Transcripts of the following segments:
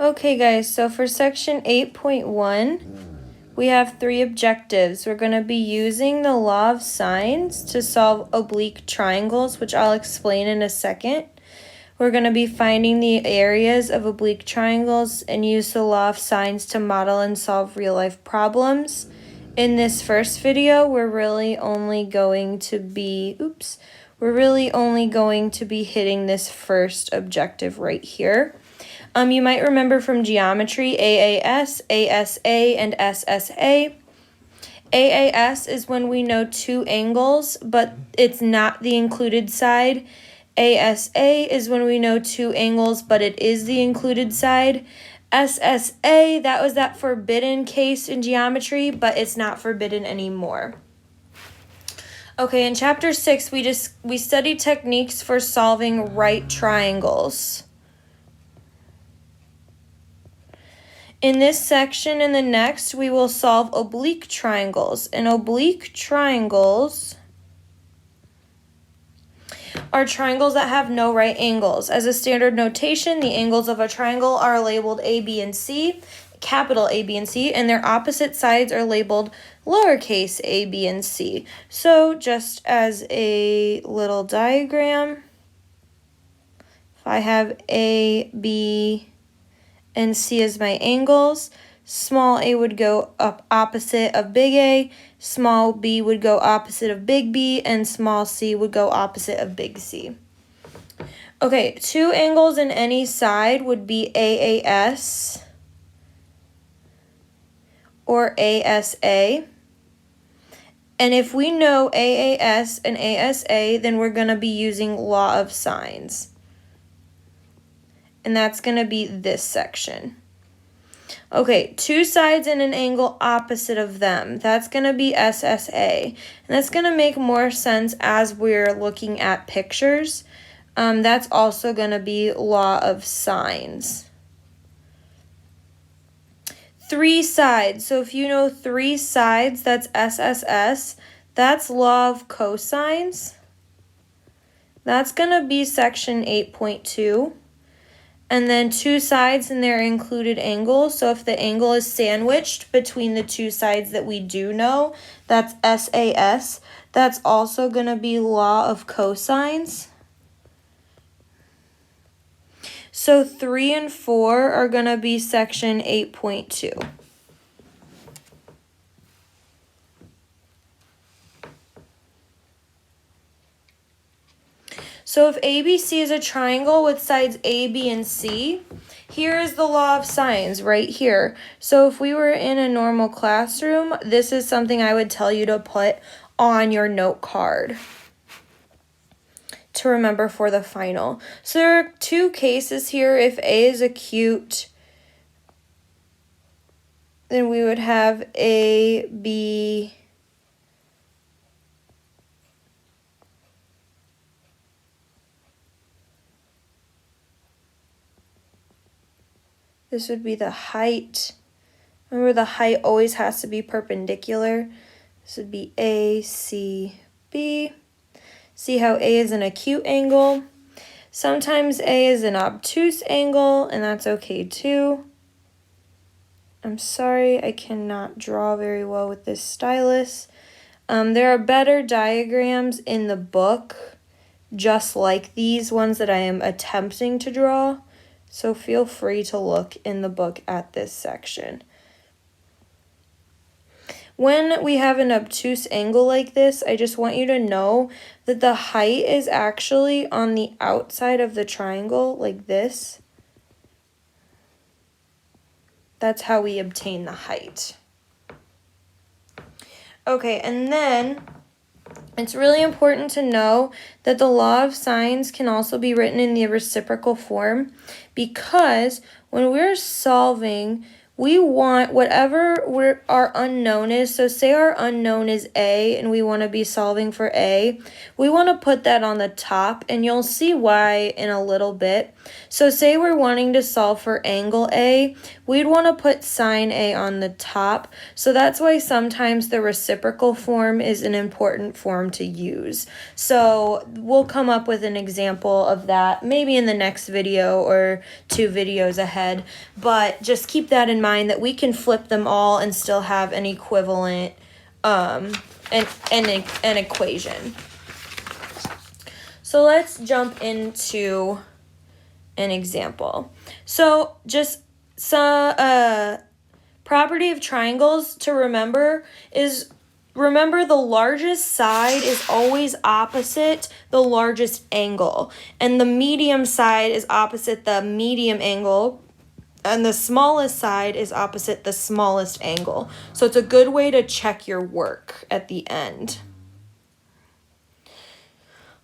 Okay guys, so for section 8.1, we have 3 objectives. We're going to be using the law of sines to solve oblique triangles, which I'll explain in a second. We're going to be finding the areas of oblique triangles and use the law of sines to model and solve real-life problems. In this first video, we're really only going to be hitting this first objective right here. You might remember from geometry, AAS, ASA, and SSA. AAS is when we know 2 angles, but it's not the included side. ASA is when we know 2 angles, but it is the included side. SSA, that was that forbidden case in geometry, but it's not forbidden anymore. Okay, in chapter 6, we studied techniques for solving right triangles. In this section and the next, we will solve oblique triangles. And oblique triangles are triangles that have no right angles. As a standard notation, the angles of a triangle are labeled A, B, and C, capital A, B, and C, and their opposite sides are labeled lowercase a, B, and C. So just as a little diagram, if I have A, B, and C as my angles, small a would go up opposite of big A, small b would go opposite of big B, and small c would go opposite of big C. Okay, 2 angles in any side would be AAS or ASA. And if we know AAS and ASA, then we're going to be using law of sines. And that's going to be this section. Okay, 2 sides in an angle opposite of them. That's going to be SSA. And that's going to make more sense as we're looking at pictures. That's also going to be law of sines. 3 sides. So if you know 3 sides, that's SSS. That's law of cosines. That's going to be section 8.2. And then 2 sides and their included angle. So if the angle is sandwiched between the 2 sides that we do know, that's SAS. That's also going to be law of cosines. So 3 and 4 are going to be section 8.2. So if ABC is a triangle with sides A, B, and C, here is the law of sines right here. So if we were in a normal classroom, this is something I would tell you to put on your note card to remember for the final. So there are 2 cases here. If A is acute, then we would have A, B, this would be the height. Remember, the height always has to be perpendicular. This would be A, C, B. See how A is an acute angle. Sometimes A is an obtuse angle, and that's okay too. I'm sorry, I cannot draw very well with this stylus. There are better diagrams in the book, just like these ones that I am attempting to draw. So feel free to look in the book at this section. When we have an obtuse angle like this, I just want you to know that the height is actually on the outside of the triangle, like this. That's how we obtain the height. Okay, and then it's really important to know that the law of sines can also be written in the reciprocal form, because when we're solving, we want whatever our unknown is. So say our unknown is A and we want to be solving for A. We want to put that on the top, and you'll see why in a little bit. So say we're wanting to solve for angle A, we'd want to put sine A on the top. So that's why sometimes the reciprocal form is an important form to use. So we'll come up with an example of that maybe in the next video or 2 videos ahead. But just keep that in mind, that we can flip them all and still have an equivalent an equation. So let's jump into an example. So just some property of triangles to remember is, remember the largest side is always opposite the largest angle, and the medium side is opposite the medium angle, and the smallest side is opposite the smallest angle. So it's a good way to check your work at the end.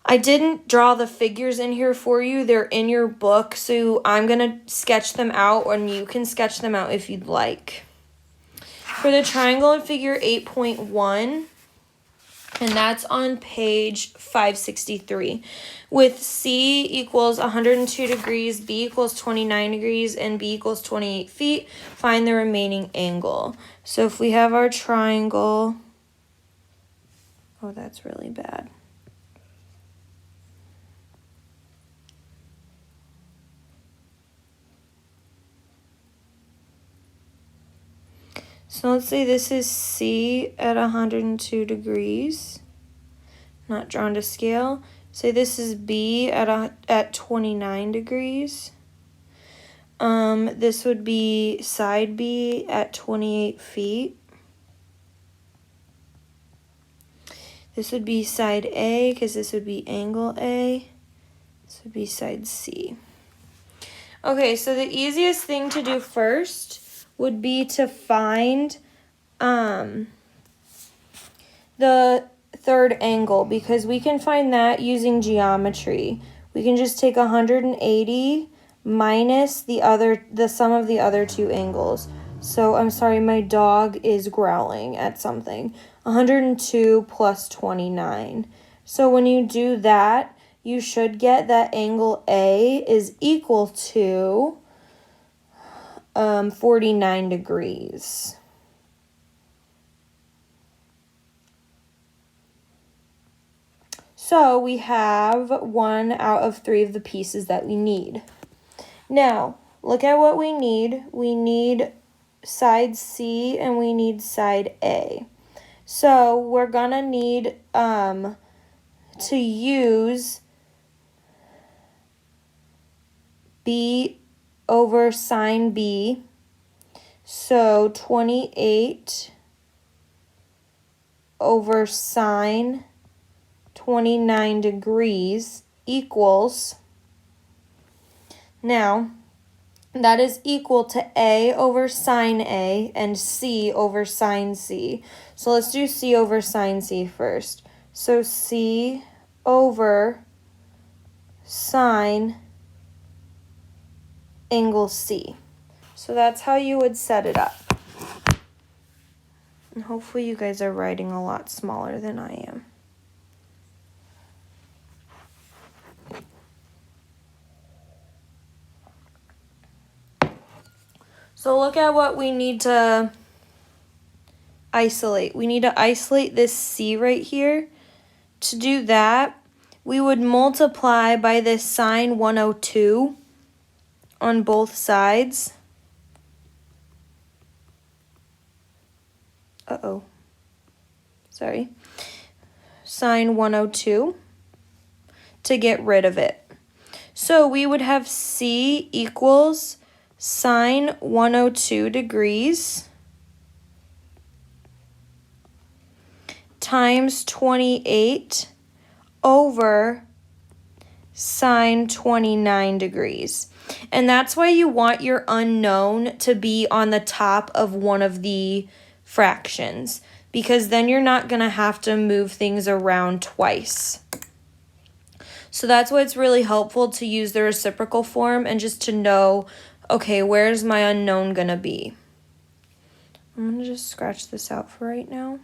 I didn't draw the figures in here for you. They're in your book, so I'm going to sketch them out, and you can sketch them out if you'd like. For the triangle in figure 8.1, and that's on page 563, with C equals 102 degrees, B equals 29 degrees, and B equals 28 feet, find the remaining angle. So if we have our triangle, oh, that's really bad. So let's say this is C at 102 degrees, not drawn to scale. Say this is B at 29 degrees. This would be side B at 28 feet. This would be side A, because this would be angle A. This would be side C. Okay, so the easiest thing to do first would be to find the third angle, because we can find that using geometry. We can just take 180 minus the sum of the other 2 angles. So I'm sorry, my dog is growling at something. 102 plus 29. So when you do that, you should get that angle A is equal to 49 degrees. So we have 1 out of 3 of the pieces that we need. Now, look at what we need. We need side C and we need side A. So we're gonna need to use B over sine B. So 28 over sine 29 degrees equals, now that is equal to A over sine A and C over sine C. So let's do C over sine C first. So C over sine angle C. So that's how you would set it up. And hopefully you guys are writing a lot smaller than I am. So look at what we need to isolate. We need to isolate this C right here. To do that, we would multiply by this sine 102 on both sides. Sorry. Sine 102 to get rid of it. So we would have C equals sine 102 degrees times 28 over sine 29 degrees. And that's why you want your unknown to be on the top of one of the fractions, because then you're not going to have to move things around twice. So that's why it's really helpful to use the reciprocal form and just to know, okay, where's my unknown going to be? I'm going to just scratch this out for right now.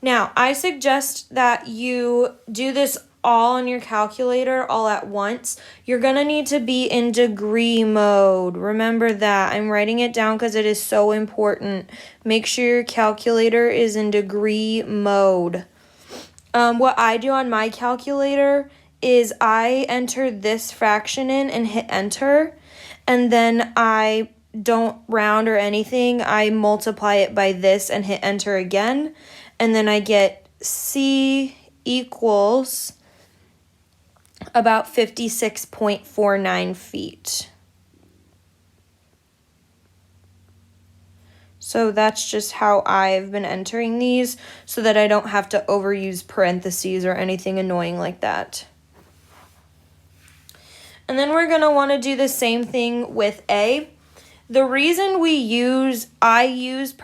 Now, I suggest that you do this all on your calculator all at once. You're going to need to be in degree mode. Remember that. I'm writing it down because it is so important. Make sure your calculator is in degree mode. What I do on my calculator is I enter this fraction in and hit enter, and then I don't round or anything. I multiply it by this and hit enter again, and then I get C equals about 56.49 feet. So that's just how I've been entering these so that I don't have to overuse parentheses or anything annoying like that. And then we're going to want to do the same thing with A. The reason I use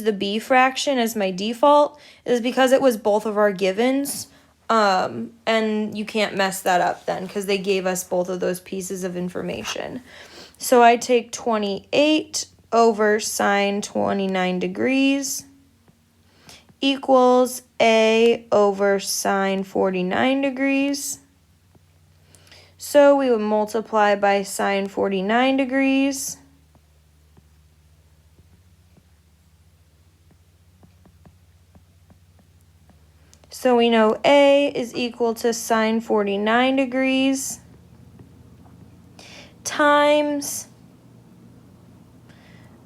the B fraction as my default is because it was both of our givens. And you can't mess that up then because they gave us both of those pieces of information. So I take 28 over sine 29 degrees equals A over sine 49 degrees. So we would multiply by sine 49 degrees. So we know A is equal to sine 49 degrees times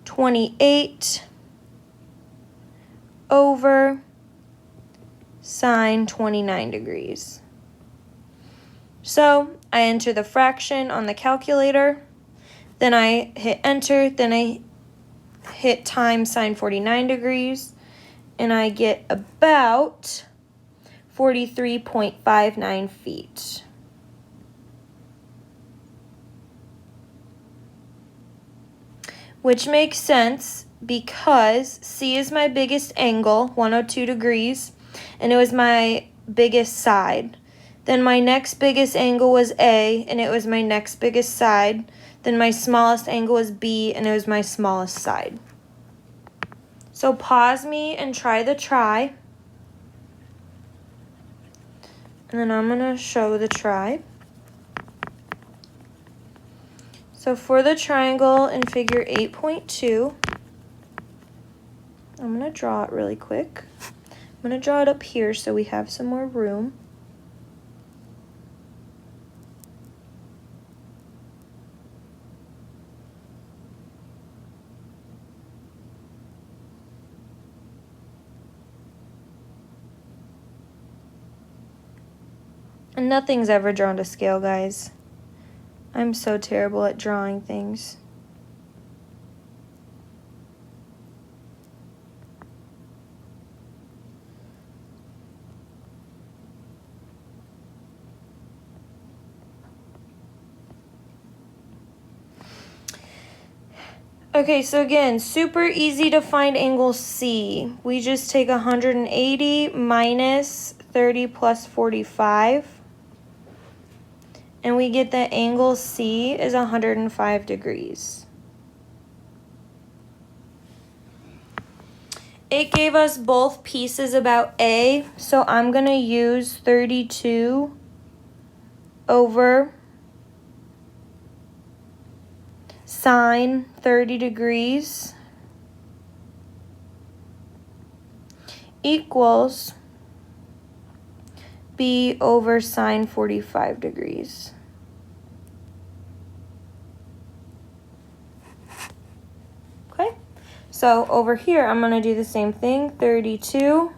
28 over sine 29 degrees. So I enter the fraction on the calculator, then I hit enter, then I hit times sine 49 degrees, and I get about 43.59 feet. Which makes sense because C is my biggest angle, 102 degrees, and it was my biggest side. Then my next biggest angle was A, and it was my next biggest side. Then my smallest angle was B, and it was my smallest side. So pause me and try the try. And then I'm going to show the try. So for the triangle in figure 8.2, I'm going to draw it really quick. I'm going to draw it up here so we have some more room. And nothing's ever drawn to scale, guys. I'm so terrible at drawing things. Okay, so again, super easy to find angle C. We just take 180 minus 30 plus 45. And we get that angle C is 105 degrees. It gave us both pieces about A, so I'm going to use 32 over sine 30 degrees equals B over sine 45 degrees. Okay, so over here I'm going to do the same thing, 32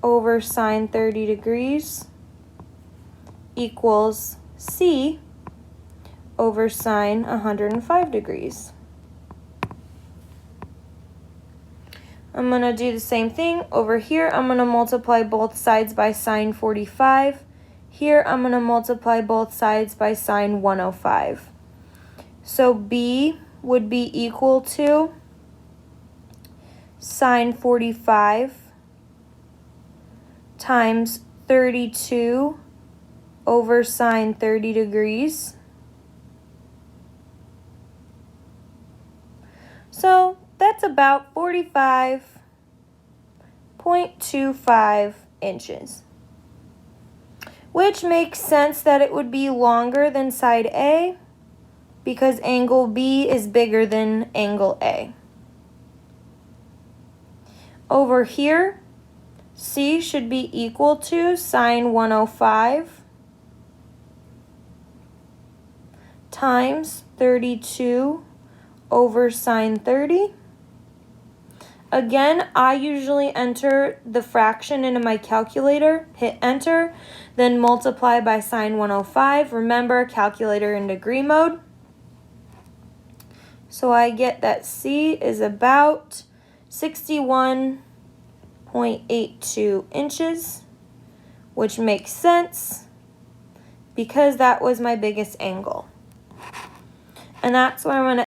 over sine 30 degrees equals C over sine 105 degrees. I'm going to do the same thing. Over here, I'm going to multiply both sides by sine 45. Here, I'm going to multiply both sides by sine 105. So B would be equal to sine 45 times 32 over sine 30 degrees So that's about 45.25 inches, which makes sense that it would be longer than side A because angle B is bigger than angle A. Over here, C should be equal to sine 105 times 32 over sine 30. Again, I usually enter the fraction into my calculator, hit enter, then multiply by sine 105. Remember, calculator in degree mode. So I get that C is about 61.82 inches, which makes sense because that was my biggest angle. And that's where I'm going